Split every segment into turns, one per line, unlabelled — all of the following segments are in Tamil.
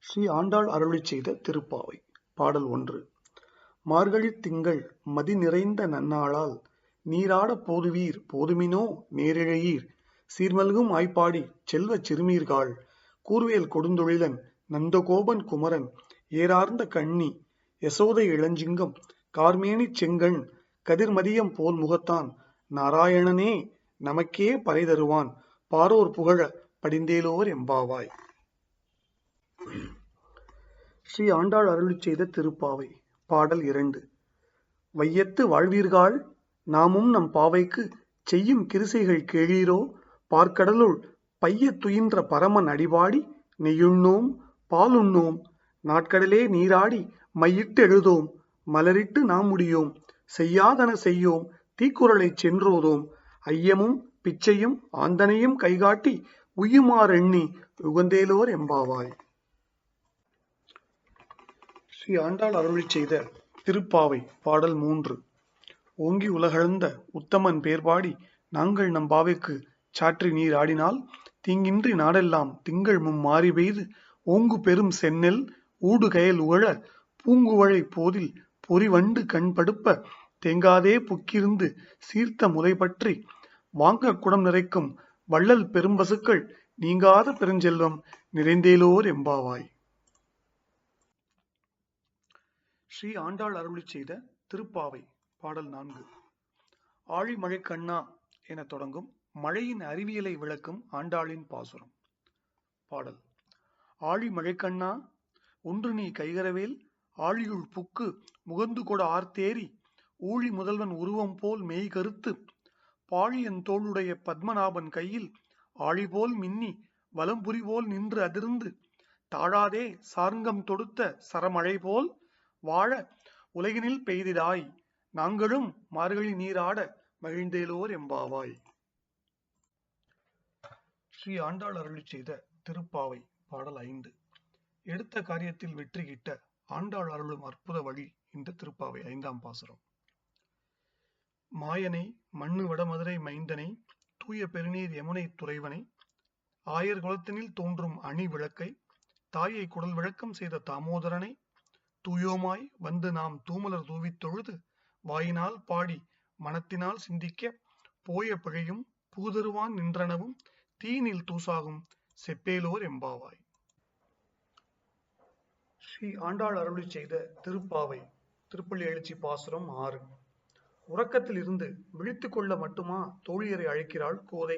ஸ்ரீ ஆண்டாள் அருளிச் செய்த திருப்பாவை பாடல் 1. மார்கழித் திங்கள் மதி நிறைந்த நன்னாளால் நீராடப் போதுவீர் போதுமினோ நேரிழையீர் சீர்மல்கும் ஆய்ப்பாடிச் செல்வச் சிறுமீர்காள் கூர்வேல் கொடுந்தொழிலன் நந்தகோபன் குமரன் ஏரார்ந்த கண்ணி யசோதை இளஞ்சிங்கம் கார்மேனிச் செங்கண் கதிர்மதியம் போல் முகத்தான் நாராயணனே நமக்கே பறை தருவான் பாரோர் புகழப் படிந்தேலோர் எம்பாவாய். ஸ்ரீ ஆண்டாள் அருளிச் செய்த திருப்பாவை பாடல் 2. வையத்து வாழ்வீர்காள் நாமும் நம் பாவைக்கு செய்யும் கிருசைகள் கேளீரோ பார்க்கடலுள் பையத் துயின்ற பரமன் அடிபாடி நெய்யுண்ணோம் பாலுண்ணோம் நாட்கடலே நீராடி மையிட்டு எழுதோம் மலரிட்டு நாம் முடியோம் செய்யாதன செய்யோம் தீக்குறளைச் சென்றோதோம் ஐயமும் பிச்சையும் ஆந்தனையும் கைகாட்டி உய்யுமாறெண்ணி உகந்தேலோர் எம்பாவாய். ஸ்ரீ ஆண்டாள் அருளிச் செய்த திருப்பாவை பாடல் 3. ஓங்கி உலகளந்த உத்தமன் பேர்பாடி நாங்கள் நம் பாவைக்கு சாற்றி நீர் ஆடினால் தீங்கின்றி நாடெல்லாம் திங்கள் மாறி பெய்து ஓங்கு பெரும் செந்நெல் ஊடு கயல் உழ பூங்குவழை போதில் பொறிவண்டு கண் படுப்ப தேங்காதே புக்கிருந்து சீர்த்த முலை பற்றி வாங்க குடம் நிறைக்கும் வள்ளல் பெரும்பசுக்கள் நீங்காத பெருஞ்செல்வம் நிறைந்தேலோர் எம்பாவாய். ஸ்ரீ ஆண்டாள் அருளிச் செய்த திருப்பாவை பாடல் 4. ஆழி மழை கண்ணா என தொடங்கும் மழையின் அறிவியலை விளக்கும் ஆண்டாளின் பாசுரம் பாடல். ஆழி மழை கண்ணா ஒன்று நீ கைகரவேல் ஆழியுள் புக்கு முகந்து கொட ஆர்த்தேரி ஊழி முதல்வன் உருவம் போல் மெய் கருத்து பாழியன் தோளுடைய பத்மநாபன் கையில் ஆழி போல் மின்னி வலம்புரி போல் நின்று அதிர்ந்து தாழாதே சார்ங்கம் தொடுத்த சரமழை போல் வாழ உலகினில் பெய்திடாய் நாங்களும் மார்கழி நீராட மகிழ்ந்தேலோர் எம்பாவாய். ஸ்ரீ ஆண்டாள் அருளிச் செய்த திருப்பாவை பாடல் 5. எடுத்த காரியத்தில் வெற்றி கிட்ட ஆண்டாள் அருளும் அற்புத வழி இந்த திருப்பாவை 5ஆம் பாசுரம். மாயனை மண்ணு வடமதுரை மைந்தனை தூய பெருநீர் யமுனை துறைவனை ஆயர் குலத்தினில் தோன்றும் அணி விளக்கை தாயை குடல் விளக்கம் செய்த தாமோதரனை தூயோமாய் வந்து நாம் தூமலர் தூவித் தொழுது வாயினால் பாடி மனத்தினால் சிந்திக்க போய பிழையும் பூதருவான் நின்றனவும் தீனில் தூசாகும் செப்பேலோர் எம்பாவாய். ஸ்ரீ ஆண்டாள் அருளிச் செய்த திருப்பாவை திருப்பள்ளி எழுச்சி பாசுரம் 6. உறக்கத்தில் இருந்து விழித்துக் கொள்ள மட்டுமா தோழியரை அழைக்கிறாள் கோதை.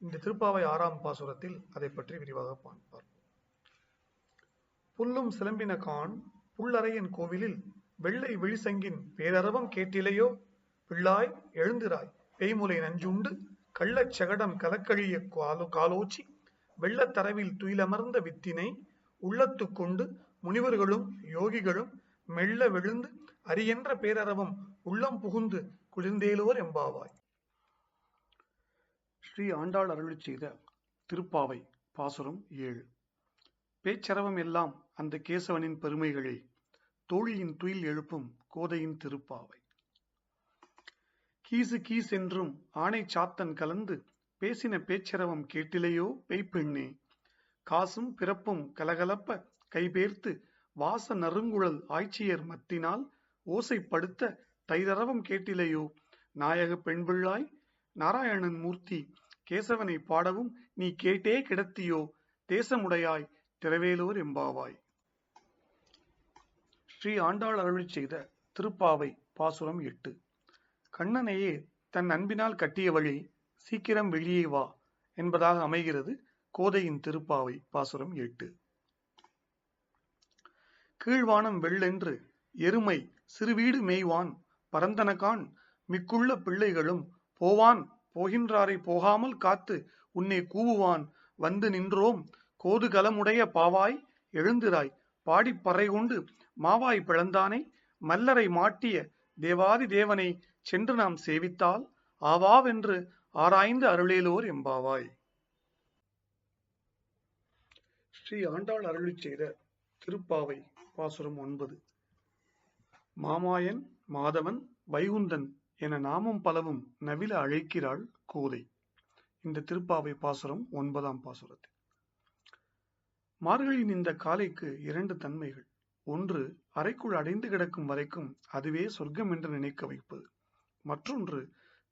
இந்த திருப்பாவை 6ஆம் பாசுரத்தில் அதை பற்றி விரிவாக பார்ப்போம். புல்லும் சிலம்பின கான் புல்லறையன் கோவிலில் வெள்ளை விழிசங்கின் பேரரவம் கேட்டிலையோ பிள்ளாய் எழுந்திராய் பேய்முலை நஞ்சுண்டு கள்ளச் சகடம் கலக்கழிய காலோச்சி வெள்ளத்தரவில் துயிலமர்ந்த வித்தினை உள்ளத்து கொண்டு முனிவர்களும் யோகிகளும் மெல்ல விழுந்து அரியென்ற பேரரவம் உள்ளம் புகுந்து குளிர்ந்தேலோர் எம்பாவாய். ஸ்ரீ ஆண்டாள் அருளிச் செய்த திருப்பாவை பாசுரம் 7. பேச்சரவம் எல்லாம் அந்த கேசவனின் பெருமைகளே தோழியின் துயில் எழுப்பும் கோதையின் திருப்பாவை. கீசு கீஸ் என்றும் ஆணை சாத்தன் கலந்து பேசின பேச்சரவம் கேட்டிலையோ பெய்ப்பெண்ணே காசும் பிறப்பும் கலகலப்ப கைபேர்த்து வாச நறுங்குழல் ஆய்ச்சியர் மத்தினால் ஓசைப்படுத்த தைரரவம் கேட்டிலையோ நாயக பெண்பிள்ளாய் நாராயணன் மூர்த்தி கேசவனை பாடவும் நீ கேட்டே கிடத்தியோ தேசமுடையாய் திரவேலோர் எம்பாவாய். ஸ்ரீ ஆண்டாள் அருளிச் செய்த திருப்பாவை பாசுரம் 8. கண்ணனையே தன் அன்பினால் கட்டிய வழி சீக்கிரம் வெளியே வா என்பதாக அமைகிறது கோதையின் திருப்பாவை பாசுரம் 8. கீழ்வானம் வெள்ளென்று எருமை சிறுவீடு மேய்வான் பரந்தனகான் மிக்குள்ள பிள்ளைகளும் போவான் போகின்றாரை போகாமல் காத்து உன்னை கூவுவான் வந்து நின்றோம் கோது கலமுடைய பாவாய் எழுந்திராய் பாடிப்பறை கொண்டு மாவாய் பிளந்தானை மல்லரை மாட்டிய தேவாதி தேவனை சென்று நாம் சேவித்தால் ஆவாவென்று ஆராய்ந்து அருளேலோர் எம்பாவாய். ஸ்ரீ ஆண்டாள் அருளிச் செய்த திருப்பாவை பாசுரம் 9. மாமாயன் மாதவன் வைகுந்தன் என நாமும் பலவும் நவில அழைக்கிறாள் கோதை. இந்த திருப்பாவை பாசுரம் 9ஆம் பாசுரத்தில் மார்கழியின் இந்த காலைக்கு இரண்டு தன்மைகள். ஒன்று, அறைக்குள் அடைந்து கிடக்கும் வரைக்கும் அதுவே சொர்க்கம் என்று நினைக்க வைப்பது. மற்றொன்று,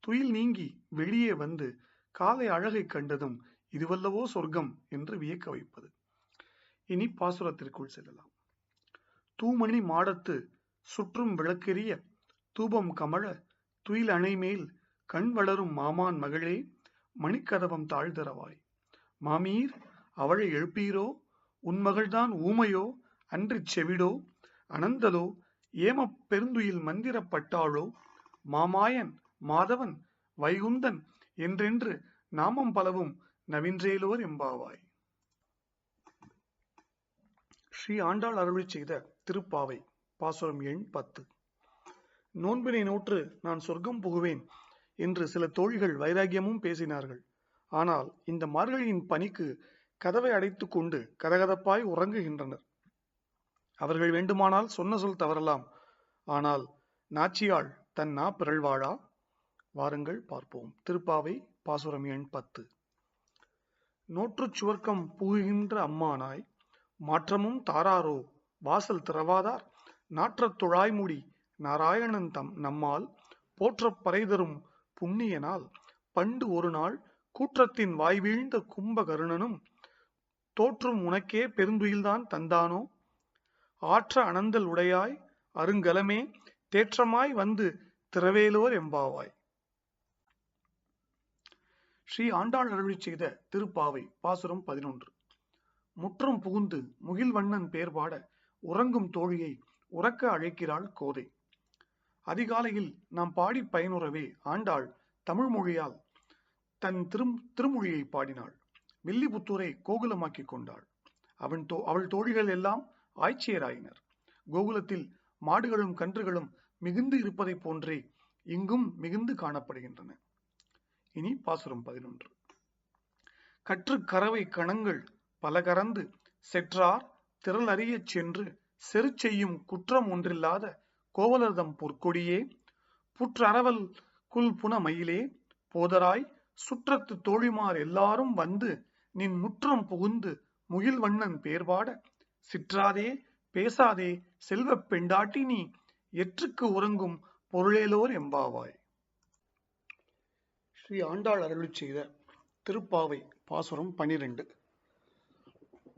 துயில் நீங்கி வெளியே வந்து காலை அழகை கண்டதும் இதுவல்லவோ சொர்க்கம் என்று வியக்க வைப்பது. இனி பாசுரத்திற்குள் செல்லலாம். தூமணி மாடத்து சுற்றும் விளக்கெரிய தூபம் கமழ துயில் அணைமேல் கண் வளரும் மாமான் மகளே மணிக்கதவம் தாழ்தரவாய். மாமீர் அவளை எழுப்பீரோ, உன்மகள்தான் ஊமையோ அன்றிச் செவிடோ அனந்தலோ ஏமப் பெருந்துயில் மந்திரப்பட்டாளோ மாமாயன் மாதவன் வைகுந்தன் என்றென்று நாமம் பலவும் நவின்றேலோர் எம்பாவாய். ஸ்ரீ ஆண்டாள் அருளிச் செய்த திருப்பாவை பாசுரம் எண் 10. நோன்பினை நோற்று நான் சொர்க்கம் புகுவேன் என்று சில தோழிகள் வைராகியமும் பேசினார்கள். ஆனால் இந்த மார்கழியின் பனிக்கு கதவை அடைத்துக் கொண்டு கதகதப்பாய் உறங்குகின்றனர். அவர்கள் வேண்டுமானால் சொன்ன சொல் தவறலாம், ஆனால் நாச்சியாள் தன் நா பிறழ்வாளா? வாருங்கள் பார்ப்போம். திருப்பாவை பாசுரம் எண் 10. நோற்றுச் சுவர்க்கம் புகுகின்ற அம்மானாய் மாற்றமும் தாராரோ வாசல் திறவாதார் நாற்றத் துழாய்முடி நாராயணன் நம்மால் போற்றப் பறைதரும் புண்ணியனால் பண்டு ஒரு நாள் கூற்றத்தின் வாய்வீழ்ந்த கும்பகருணனும் தோற்றும் உனக்கே பெருந்துயில்தான் தந்தானோ ஆற்ற அனந்தல் உடையாய் அருங்கலமே தேற்றமாய் வந்து திரவேலோர் எம்பாவாய். ஸ்ரீ ஆண்டாள் அருளிச் செய்த திருப்பாவை பாசுரம் 11. முற்றம் புகுந்து முகில்வண்ணன் பேர்பாட உறங்கும் தோழியை உறக்க அழைக்கிறாள் கோதை. அதிகாலையில் நாம் பாடி பயனுறவே ஆண்டாள் தமிழ் மொழியால் தன் திருமொழியை பாடினாள். வில்லிபுத்தூரை கோகுலமாக்கிக் கொண்டாள். அவள் தோழிகள் எல்லாம் ஆய்ச்சியராயினர். கோகுலத்தில் மாடுகளும் கன்றுகளும் மிகுந்து இருப்பதை போன்றே இங்கும் மிகுந்து காணப்படுகின்றன. இனி பாசுரம் 11. கற்று கறவை கணங்கள் பல கறந்து செற்றார் திரள் அறியச் சென்று செரு செய்யும் குற்றம் ஒன்றில்லாத கோவலர்தம் பொற்கொடியே புற்றரவல் குல் புன மயிலே போதராய் சுற்றத்து தோழிமார் எல்லாரும் வந்து நின் முற்றம் புகுந்து முகில்வண்ணன் பேர்பாட சிற்றாதே பேசாதே செல்வப் பெண்டாட்டி நீ எற்றுக்கு உறங்கும் பொருளேலோர் எம்பாவாய். ஸ்ரீ ஆண்டாள் அருளிச் செய்த திருப்பாவை பாசுரம் 12.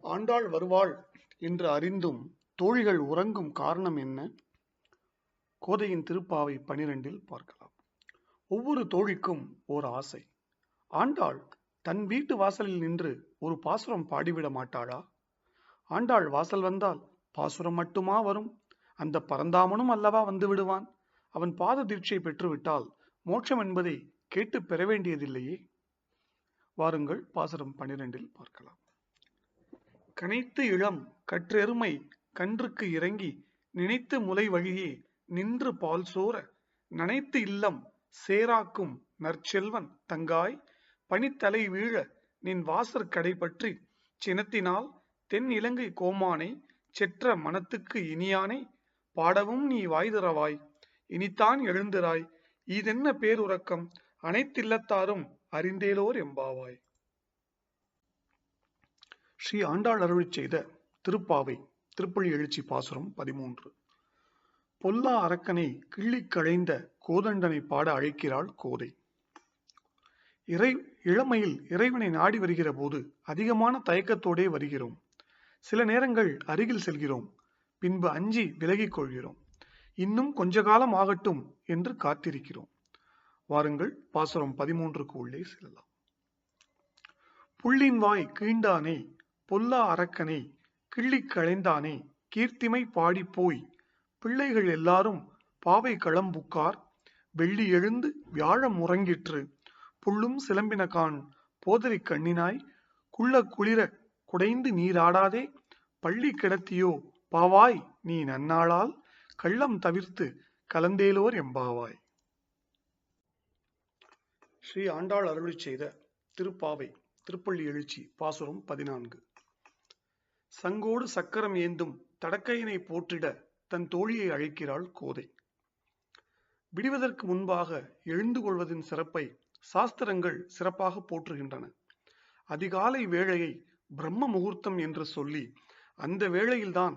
ஆண்டாள் வருவாள் என்று அறிந்தும் தோழிகள் உறங்கும் காரணம் என்ன? கோதையின் திருப்பாவை 12 பார்க்கலாம். ஒவ்வொரு தோழிக்கும் ஓர் ஆசை. ஆண்டாள் தன் வீட்டு வாசலில் நின்று ஒரு பாசுரம் பாடிவிட மாட்டாளா? ஆண்டாள் வாசல் வந்தால் பாசுரம் மட்டுமா வரும்? அந்த பரந்தாமனும் அல்லவா வந்து விடுவான். அவன் பாத தீட்சை பெற்றுவிட்டால் மோட்சம் என்பதை கேட்டு பெற வேண்டியதில்லையே. வாருங்கள் பாசுரம் 12 பார்க்கலாம். கனைத்து இளம் கற்றெருமை கன்றுக்கு இறங்கி நினைத்து முலை வழியே நின்று பால் சோர நனைத்து இல்லம் சேராக்கும் நற்செல்வன் தங்காய் பனித்தலை வீழ நின் வாசற் கடை பற்றி சினத்தினால் தென் இலங்கை கோமானை செற்ற மனத்துக்கு இனியானை பாடவும் நீ வாய்திறவாய் இனித்தான் எழுந்திராய் இதென்ன பேருறக்கம் அனைத்தில்லத்தாரும் அறிந்தேலோர் எம்பாவாய். ஸ்ரீ ஆண்டாள் அருளிச் செய்த திருப்பாவை திருப்பள்ளி எழுச்சி பாசுரம் 13. பொல்லா அரக்கனை கிள்ளிக் களைந்த கோதண்டனை பாட அழைக்கிறாள் கோதை. இளமையில் இறைவனை நாடி வருகிற போது அதிகமான தயக்கத்தோடே வருகிறோம். சில நேரங்கள் அருகில் செல்கிறோம், பின்பு அஞ்சி விலகிக் கொள்கிறோம். இன்னும் கொஞ்ச காலம் ஆகட்டும் என்று காத்திருக்கிறோம். வாருங்கள் பாசுரம் 13க்கு உள்ளே செல்லலாம். புள்ளின் வாய் கீண்டானே பொல்லா அரக்கனை கிள்ளிக் களைந்தானே கீர்த்திமை பாடி போய் பிள்ளைகள் எல்லாரும் பாவை களம்புக்கார் வெள்ளி எழுந்து வியாழம் உறங்கிற்று புள்ளும் சிலம்பினகான் போதரி கண்ணினாய் குள்ள குளிர குடைந்து நீராடாதே பள்ளி கிடத்தியோ பாவாய் நீ நன்னாளால் கள்ளம் தவிர்த்து கலந்தேலோர் எம்பாவாய். ஸ்ரீ ஆண்டாள் அருளிச் செய்த திருப்பாவை திருப்பள்ளி எழுச்சி பாசுரம் 14. சங்கோடு சக்கரம் ஏந்தும் தடக்கையினை போற்றிட தன் தோழியை அழைக்கிறாள் கோதை. விடுவதற்கு முன்பாக எழுந்து கொள்வதின் சிறப்பை சாஸ்திரங்கள் சிறப்பாக போற்றுகின்றன. அதிகாலை வேளையை பிரம்ம முகூர்த்தம் என்று சொல்லி அந்த வேளையில்தான்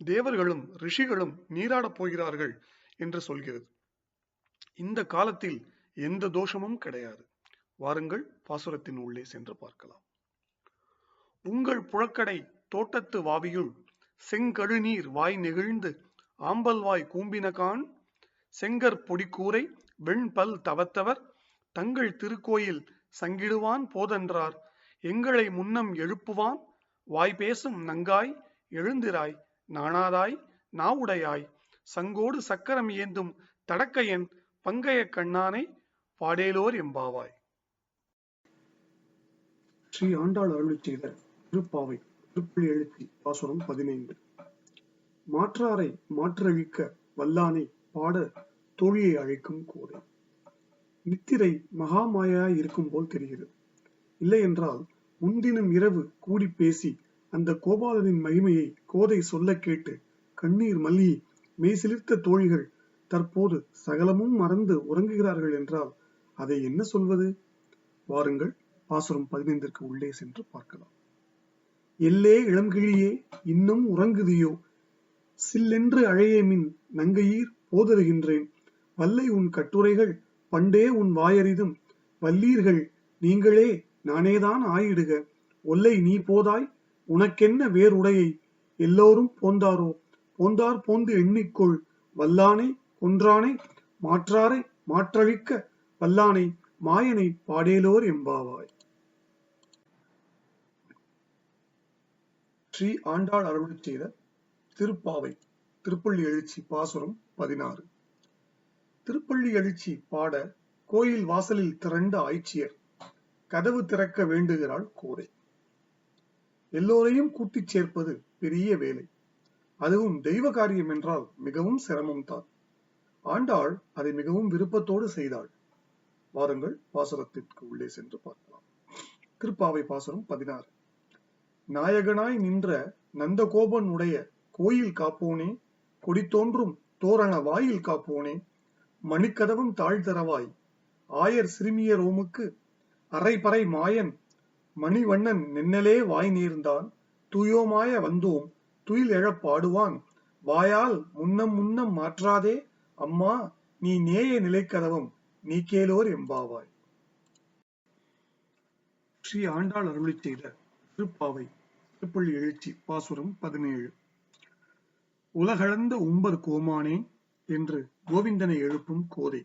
தேவர்களும் ரிஷிகளும் நீராடப் போகிறார்கள் என்று சொல்கிறது. இந்த காலத்தில் எந்த தோஷமும் கிடையாது. வாருங்கள் பாசுரத்தின் உள்ளே சென்று பார்க்கலாம். உங்கள் புழக்கடை தோட்டத்து வாவியுள் செங்கழுநீர் வாய் நெகிழ்ந்து ஆம்பல்வாய் கூம்பினகான் செங்கற் பொடிக்கூரை வெண்பல் தவத்தவர் தங்கள் திருக்கோயில் சங்கிடுவான் போதென்றார் எங்களை முன்னம் எழுப்புவான் வாய்பேசும் நங்காய் எழுந்திராய் நாணாதாய் நாவுடையாய் சங்கோடு சக்கரம் ஏந்தும் தடக்கையன் பங்கைய கண்ணானை பாடேலோர் எம்பாவாய். ஸ்ரீ ஆண்டாள் அருளிச் செய்த திருப்பாவை திருப்புள்ளி எழுச்சி பாசுரம் 15. மாற்றாரை மாற்றழிக்க வல்லானை பாட தோழியை அழைக்கும் கோதை. நித்திரை மகாமாயாய் இருக்கும் போல் தெரிகிறது. இல்லை என்றால் முன்தினம் இரவு கூடி பேசி அந்த கோபாலனின் மகிமையை கோதை சொல்ல கேட்டு கண்ணீர் மல்லி மெய்சிலிர்த்த தோழிகள் தற்போது சகலமும் மறந்து உறங்குகிறார்கள் என்றால் அதை என்ன சொல்வது? வாருங்கள் பாசுரம் 15 உள்ளே சென்று பார்க்கலாம். எல்லே இளம்கிழியே இன்னும் உறங்குதியோ சில்லென்று அழையேமின் நங்கையீர் போதருகின்றேன் வல்லை உன் கட்டுரைகள் பண்டே உன் வாயறிதும் வல்லீர்கள் நீங்களே நானேதான் ஆயிடுக ஒல்லை நீ போதாய் உனக்கென்ன வேறுடையை எல்லோரும் போந்தாரோ போந்தார் போந்து எண்ணிக்கொள் வல்லானை கொன்றானை மாற்றாரை மாற்றழிக்க வல்லானை மாயனை பாடேலோர் எம்பாவாய். ஸ்ரீ ஆண்டாள் அருளிச் செய்த திருப்பாவை திருப்பள்ளி எழுச்சி பாசுரம் 16. திருப்பள்ளி எழுச்சி பாட கோயில் வாசலில் திரண்ட ஆய்ச்சியர் கதவு திறக்க வேண்டுகிறாள் கோதை. எல்லோரையும் கூட்டிச் சேர்ப்பது பெரிய வேலை. அதுவும் தெய்வ காரியம் என்றால் மிகவும் சிரமம் தான். ஆண்டாள் அதை மிகவும் விருப்பத்தோடு செய்தாள். வாருங்கள் பாசுரத்திற்கு உள்ளே சென்று பார்க்கலாம். திருப்பாவை பாசுரம் 16. நாயகனாய் நின்ற நந்தகோபன் உடைய கோயில் காப்போனே கொடி தோன்றும் தோரண வாயில் காப்போனே மணிக்கதவம் தாழ்தரவாய் ஆயர் சிறுமிய ரோமுக்கு அரைப்பறை மாயன் மணிவண்ணன் நென்னலே வாய் நேர்ந்தான் தூயோமாய வந்தோம் துயில் எழப் பாடுவான் வாயால் முன்னம் முன்னம் மாற்றாதே அம்மா நீ நேய நிலைக்கதவம் நீ கேளோர் எம்பாவாய். ஸ்ரீ ஆண்டாள் அருளிச் செய்த திருப்பாவை திருப்பள்ளி எழுச்சி பாசுரம் 17. உலகளந்த உம்பர் கோமானே என்று கோவிந்தனை எழுப்பும் கோதை.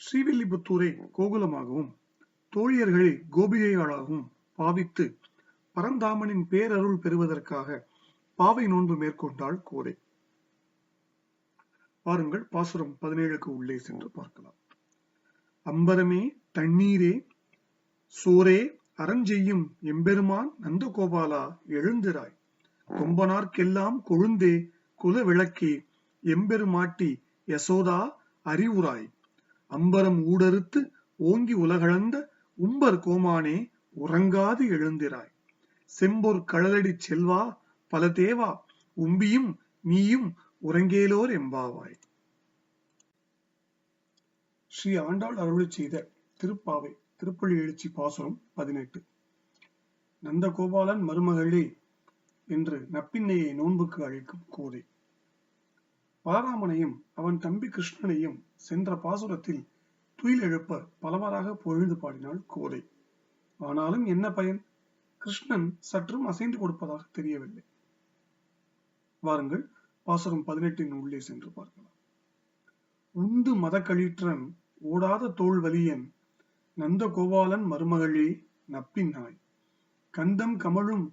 ஸ்ரீவில்லிபுத்தூரை கோகுலமாகவும் தோழியர்களை கோபிகைகளாகவும் பாவித்து பரந்தாமனின் பேரருள் பெறுவதற்காக பாவை நோன்பு மேற்கொண்டாள் கோதை. பாருங்கள் பாசுரம் 17 உள்ளே சென்று பார்க்கலாம். அம்பரமே தண்ணீரே சோரே அறஞ்செய்யும் எம்பெருமான் நந்தகோபாலா எழுந்திராய் கொம்பனார்க்கெல்லாம் கொழுந்தே குல விளக்கே எம்பெருமாட்டி யசோதா அறிவுராய் அம்பரம் ஊடறுத்து ஓங்கி உலகளந்த உம்பர் கோமானே உறங்காது எழுந்திராய் செம்பொர் கழலடி செல்வா பல தேவா உம்பியும் நீயும் உறங்கேலோர் எம்பாவாய். ஸ்ரீ ஆண்டாள் அருளிச் செய்த திருப்பாவை திருப்பள்ளி எழுச்சி பாசுரம் 18. நந்தகோபாலன் மருமகளே என்று நப்பின்னையை நோன்புக்கு அழைக்கும் கோதை. பலராமனையும் அவன் தம்பி கிருஷ்ணனையும் சென்ற பாசுரத்தில் துயில் எழுப்ப பலவராக பொழுது பாடினாள் கோதை. ஆனாலும் என்ன பயன்? கிருஷ்ணன் சற்றும் அசைந்து கொடுப்பதாக தெரியவில்லை. வாருங்கள் பாசுரம் 18 உள்ளே சென்று பார்க்கலாம். உந்து மதக்களிற்றன் ஓடாத தோல் வலியன் நந்தகோபாலன் மருமகளே நப்பின்னாய் கந்தம் கமழும்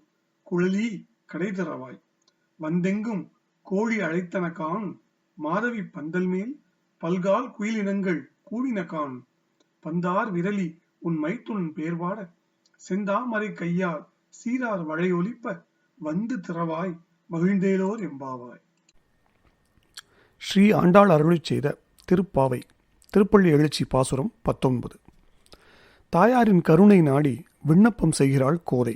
குழலி கடை தரவாய் வந்தெங்கும் கோழி அழைத்தனகான் மாதவி பந்தல் மேல் பல்கால் குயிலினங்கள் கூவினகான் பந்தார் விரலி உன் மைத்துன் பேர்வாட செந்தாமரை கையால் சீரார் மழையொலிப்ப வந்து திறவாய் மகிழ்ந்தேலோர் எம்பாவாய். ஸ்ரீ ஆண்டாள் அருளிச் செய்த திருப்பாவை திருப்பள்ளி எழுச்சி பாசுரம் 19. தாயாரின் கருணை நாடி விண்ணப்பம் செய்கிறாள் கோதை.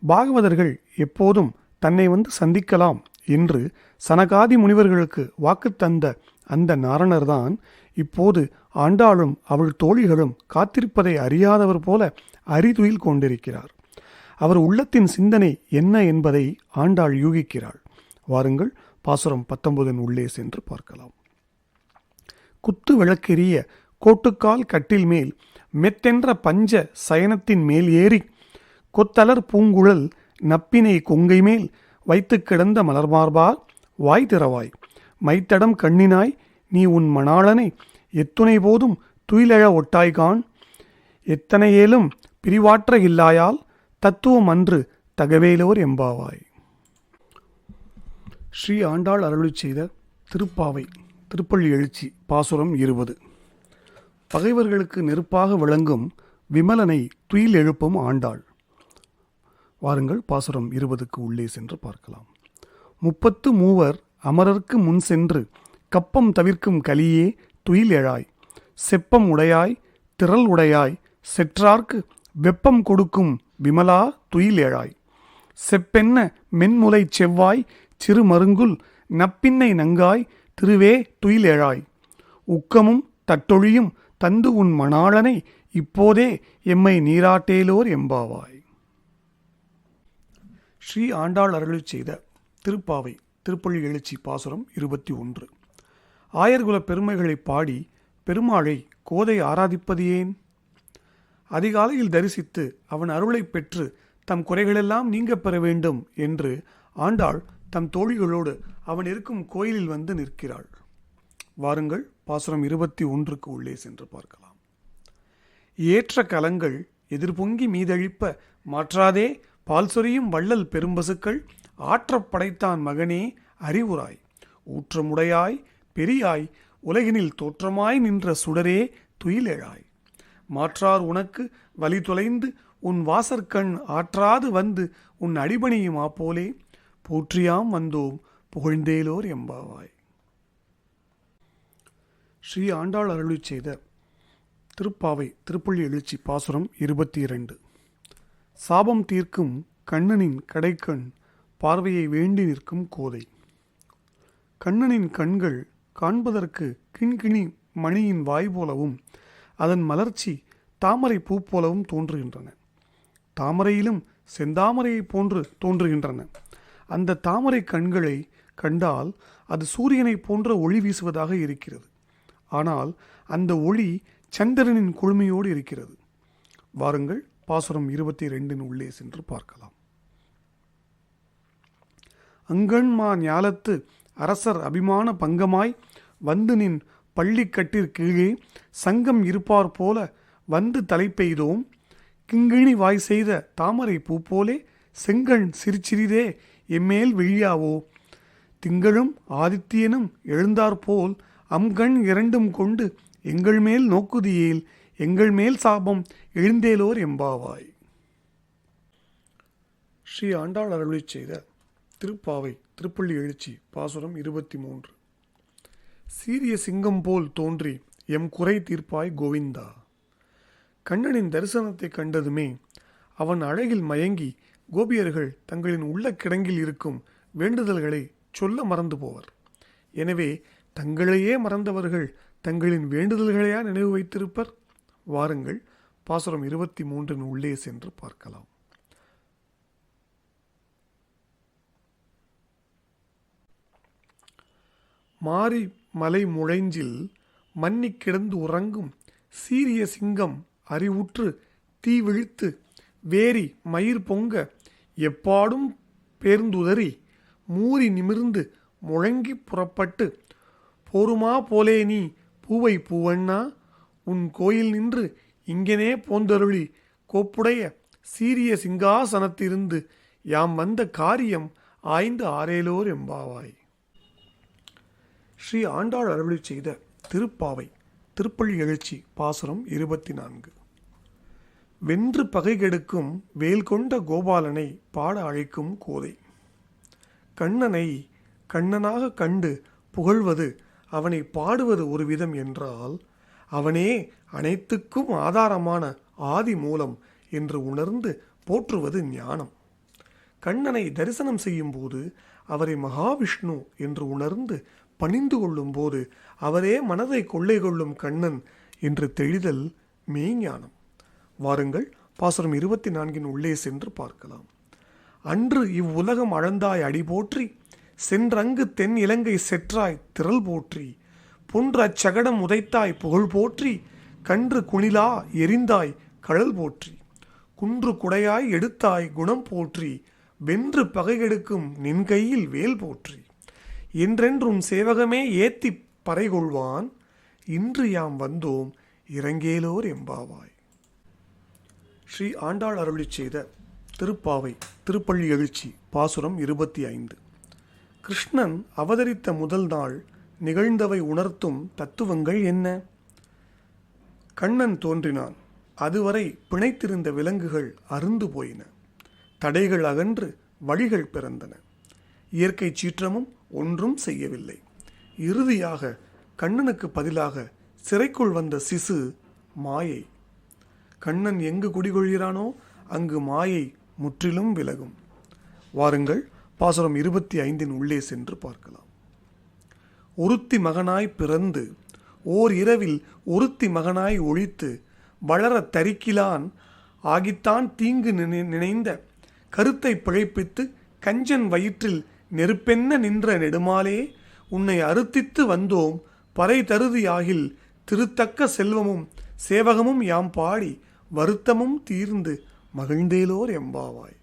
பாகவதர்கள் எப்போதும் தன்னை வந்து சந்திக்கலாம் என்று சனகாதி முனிவர்களுக்கு வாக்கு தந்த அந்த நாரணர்தான் இப்போது ஆண்டாளும் அவள் தோழிகளும் காத்திருப்பதை அறியாதவர் போல அரிதுயில் கொண்டிருக்கிறார். அவர் உள்ளத்தின் சிந்தனை என்ன என்பதை ஆண்டாள் யூகிக்கிறாள். வாருங்கள் பாசுரம் 19 உள்ளே சென்று பார்க்கலாம். குத்து விளக்கெரிய கோட்டுக்கால் கட்டில் மேல் மெத்தென்ற பஞ்ச சயனத்தின் மேல் ஏறி கொத்தலர் பூங்குழல் நப்பினை கொங்கை மேல் வைத்து கிடந்த மலர்மார்பா வாய் திறவாய் மைத்தடம் கண்ணினாய் நீ உன் மணாளனை எத்துணை போதும் துயிலெழ ஒட்டாய்கான் எத்தனையேலும் பிரிவாற்ற இல்லாயால் தத்துவம் அன்று தகவேலோர் எம்பாவாய். ஸ்ரீ ஆண்டாள் அருளிச் செய்த திருப்பாவை திருப்பள்ளி எழுச்சி பாசுரம் 20. பகைவர்களுக்கு நெருப்பாக விளங்கும் விமலனை துயில் எழுப்பும் ஆண்டாள். வாருங்கள் பாசுரம் 20க்கு உள்ளே சென்று பார்க்கலாம். 33 அமரர்க்கு முன் சென்று கப்பம் தவிர்க்கும் கலியே துயில் எழாய் செப்பம் உடையாய் திரள் உடையாய் செற்றார்க்கு வெப்பம் கொடுக்கும் விமலா துயில் எழாய் செப்பென்ன மென்முலை செவ்வாய் சிறு மருங்குல் நப்பின்னை நங்காய் திருவே துயில் எழாய் உக்கமும் தட்டொழியும் தந்து உன் மணாளனை இப்போதே எம்மை நீராட்டேலோர் எம்பாவாய். ஸ்ரீ ஆண்டாள் அருளிச் செய்த திருப்பாவை திருப்பள்ளி எழுச்சி பாசுரம் 21. ஆயர்குல பெருமைகளை பாடி பெருமாளை கோதை ஆராதிப்பது ஏன்? அதிகாலையில் தரிசித்து அவன் அருளை பெற்று தம் குறைகளெல்லாம் நீங்க பெற வேண்டும் என்று ஆண்டாள் தம் தோழிகளோடு அவன் இருக்கும் கோயிலில் வந்து நிற்கிறாள். வாருங்கள் பாசுரம் 21க்கு உள்ளே சென்று பார்க்கலாம். ஏற்ற கலங்கள் எதிர்பொங்கி மீதழிப்ப மாற்றாதே பால் சொரியும் வள்ளல் பெரும்பசுக்கள் ஆற்றப் படைத்தான் மகனே அறிவுராய் ஊற்றமுடையாய் பெரியாய் உலகினில் தோற்றமாய் நின்ற சுடரே துயிலெழாய் மாற்றார் உனக்கு வலி தொலைந்து உன் வாசற்கண் ஆற்றாது வந்து உன் அடிபணியும் ஆப்போலே போற்றியாம் வந்தோம் புகழ்ந்தேலோர் எம்பாவாய். ஸ்ரீ ஆண்டாள் அருளிச் செய்த திருப்பாவை திருப்பள்ளி எழுச்சி பாசுரம் 22. சாபம் தீர்க்கும் கண்ணனின் கடைக்கண் பார்வையை வேண்டி நிற்கும் கோதை. கண்ணனின் கண்கள் காண்பதற்கு கிண்கிணி மணியின் வாய் போலவும் அதன் மலர்ச்சி தாமரை பூ போலவும் தோன்றுகின்றன. தாமரையிலும் செந்தாமரையை போன்று தோன்றுகின்றன. அந்த தாமரை கண்களை கண்டால் அது சூரியனை போன்ற ஒளி வீசுவதாக இருக்கிறது. ஆனால் அந்த ஒளி சந்திரனின் குழுமையோடு இருக்கிறது. வாருங்கள் பாசுரம் 22 உள்ளே சென்று பார்க்கலாம். அங்கண்மா ஞாலத்து அரசர் அபிமான பங்கமாய் வந்து நின் பள்ளிக்கட்டிற் கீழே சங்கம் இருப்பார் போல வந்து தலை பெய்தோம் கிங்கிணி வாய் செய்த தாமரை பூ போலே செங்கண் சிரிச்சிறிதே எம்மேல் விழியாவோ திங்களும் ஆதித்யனும் எழுந்தாற்போல் அம்கண் இரண்டும் கொண்டு எங்கள் மேல் நோக்குதியேல் எங்கள் மேல் சாபம் எழுந்தேலோர் எம்பாவாய். ஸ்ரீ ஆண்டாள் அருளிச் செய்த திருப்பாவை திருப்பள்ளி எழுச்சி பாசுரம் 23. சீரிய சிங்கம் போல் தோன்றி எம் குறை தீர்ப்பாய் கோவிந்தா. கண்ணனின் தரிசனத்தை கண்டதுமே அவன் அழகில் மயங்கி கோபியர்கள் தங்களின் உள்ள கிடங்கில் இருக்கும் வேண்டுதல்களை சொல்ல மறந்து போவர். எனவே தங்களையே மறந்தவர்கள் தங்களின் வேண்டுதல்களையா நினைவு வைத்திருப்பர்? வாருங்கள் பாசுரம் 23 உள்ளே சென்று பார்க்கலாம். மாறி மலை முழைஞ்சில் மன்னி கிடந்து உறங்கும் சீரிய சிங்கம் அறிவுற்று தீ விழித்து வேரி மயிர் பொங்க எப்பாடும் பேர்ந்துதறி மூறி நிமிர்ந்து முழங்கி புறப்பட்டு போருமா போலே நீ பூவை பூவண்ணா உன் கோயில் நின்று இங்கனே போந்தருளி கோப்புடைய சீரிய சிங்காசனத்திருந்து யாம் வந்த காரியம் ஆய்ந்து ஆரேலோர் எம்பாவாய். ஸ்ரீ ஆண்டாள் அருளிச் செய்த திருப்பாவை திருப்பள்ளி எழுச்சி பாசுரம் 24. வென்று பகை கெடுக்கும் வேல் கொண்ட கோபாலனை பாட அழைக்கும் கோதை. கண்ணனை கண்ணனாக கண்டு புகழ்வது அவனை பாடுவது ஒரு விதம் என்றால் அவனே அனைத்துக்கும் ஆதாரமான ஆதி மூலம் என்று உணர்ந்து போற்றுவது ஞானம். கண்ணனை தரிசனம் செய்யும் போது அவரை மகாவிஷ்ணு என்று உணர்ந்து பணிந்து கொள்ளும் போது அவரே மனதை கொள்ளை கொள்ளும் கண்ணன் என்று தெளிதல் மெய்ஞானம். வாருங்கள்
பாசுரம் 24 உள்ளே சென்று பார்க்கலாம். அன்று இவ்வுலகம் அளந்தாய் அடி போற்றி, சென்றங்கு தென் இலங்கை செற்றாய் திரள் போற்றி, பொன்று அச்சகடம் உதைத்தாய் புகழ் போற்றி, கன்று குணிலா எரிந்தாய் கழல் போற்றி, குன்று குடையாய் எடுத்தாய் குணம் போற்றி, வென்று பகைகெடுக்கும் நின் கையில் வேல் போற்றி, என்றென்றும் சேவகமே ஏத்தி பறைகொள்வான், இன்று யாம் வந்தோம் இறங்கேலோர் எம்பாவாய். ஸ்ரீ ஆண்டாள் அருளிச் செய்த திருப்பாவை திருப்பள்ளி எழுச்சி பாசுரம் 25. கிருஷ்ணன் அவதரித்த முதல் நாள் நிகழ்ந்தவை உணர்த்தும் தத்துவங்கள் என்ன? கண்ணன் தோன்றினான். அதுவரை பிணைத்திருந்த விலங்குகள் அருந்து போயின. தடைகள் அகன்று வழிகள் பிறந்தன. இயற்கை சீற்றமும் ஒன்றும் செய்யவில்லை. இறுதியாக கண்ணனுக்கு பதிலாக சிறைக்குள் வந்த சிசு மாயை. கண்ணன் எங்கு குடிகொள்கிறானோ அங்கு மாயை முற்றிலும் விலகும். வாருங்கள் பாசுரம் 25 உள்ளே சென்று பார்க்கலாம். ஒருத்தி மகனாய் பிறந்து ஓர் இரவில் ஒருத்தி மகனாய் ஒழித்து வளர தரிக்கிலான் ஆகித்தான் தீங்கு நினைந்த கருத்தை பிழைப்பித்து கஞ்சன் வயிற்றில் நெருப்பென்ன நின்ற நெடுமாலே உன்னை அறுத்தித்து வந்தோம் பறை தருதி ஆகில் திருத்தக்க செல்வமும் சேவகமும் யாம் பாடி வருத்தமும் தீர்ந்து மகிழ்ந்தேலோர் எம்பாவாய்.